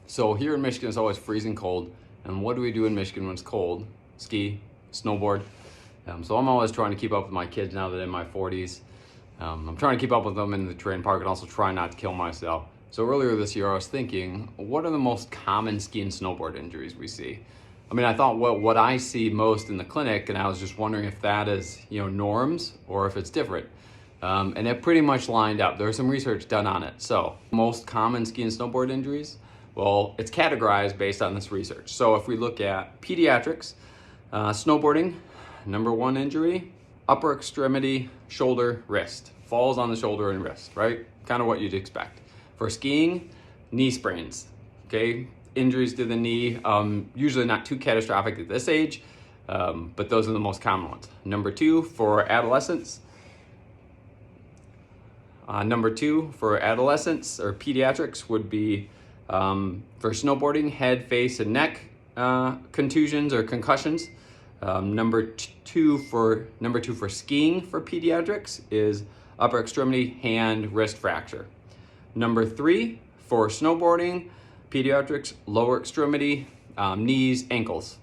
So here in Michigan, it's always freezing cold. And what do we do in Michigan when it's cold? Ski, snowboard. So I'm always trying to keep up with my kids now that I'm in my 40s. I'm trying to keep up with them in the terrain park and also try not to kill myself. So earlier this year, I was thinking, what are the most common ski and snowboard injuries we see? I mean, I thought what I see most in the clinic, and I was just wondering if that is, norms or if it's different. And it pretty much lined up. There was some research done on it. So most common ski and snowboard injuries, well, it's categorized based on this research. So if we look at pediatrics, snowboarding, number one injury, upper extremity, shoulder, wrist. Falls on the shoulder and wrist, right? Kind of what you'd expect. For skiing, knee sprains, okay? Injuries to the knee, usually not too catastrophic at this age, but those are the most common ones. Number two, for adolescents, or pediatrics would be for snowboarding, head, face, and neck contusions or concussions. Number two for skiing for pediatrics is upper extremity, hand, wrist fracture. Number three for snowboarding, pediatrics, lower extremity, knees, ankles.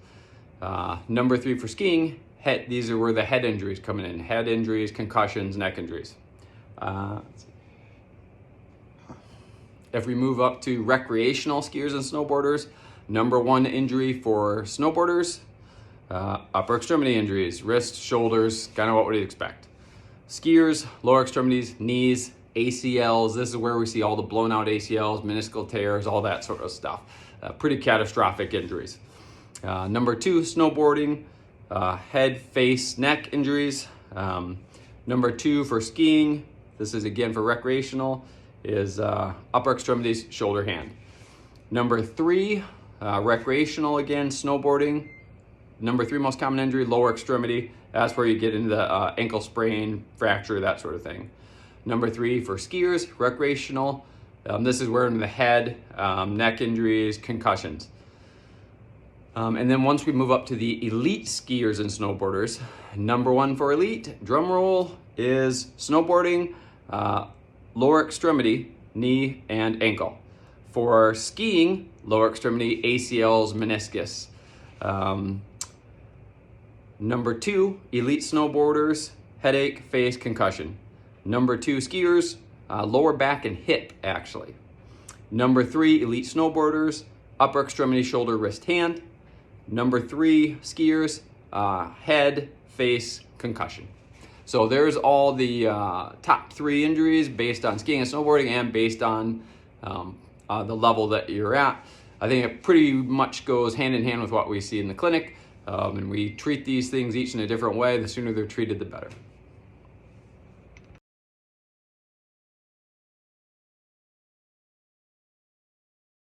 Number three for skiing, head. These are where the head injuries coming in. Head injuries, concussions, neck injuries. If we move up to recreational skiers and snowboarders, number one injury for snowboarders, upper extremity injuries, wrists, shoulders, kind of what we'd expect. Skiers, lower extremities, knees, ACLs. This is where we see all the blown out ACLs, meniscal tears, all that sort of stuff. Pretty catastrophic injuries. Number two, snowboarding, head, face, neck injuries. Number two for skiing, this is again for recreational, is upper extremities, shoulder, hand. Number three, recreational again, snowboarding. Number three most common injury, lower extremity. That's where you get into the ankle sprain, fracture, that sort of thing. Number three for skiers, recreational. This is where in the head, neck injuries, concussions. And then once we move up to the elite skiers and snowboarders, number one for elite, drum roll, is snowboarding, lower extremity, knee, and ankle. For skiing, lower extremity, ACLs, meniscus. Number two, elite snowboarders, headache, face, concussion. Number two, skiers, lower back and hip, actually. Number three, elite snowboarders, upper extremity, shoulder, wrist, hand. Number three, skiers, head, face, concussion. So there's all the top three injuries based on skiing and snowboarding and based on the level that you're at. I think it pretty much goes hand in hand with what we see in the clinic. And we treat these things each in a different way. The sooner they're treated, the better.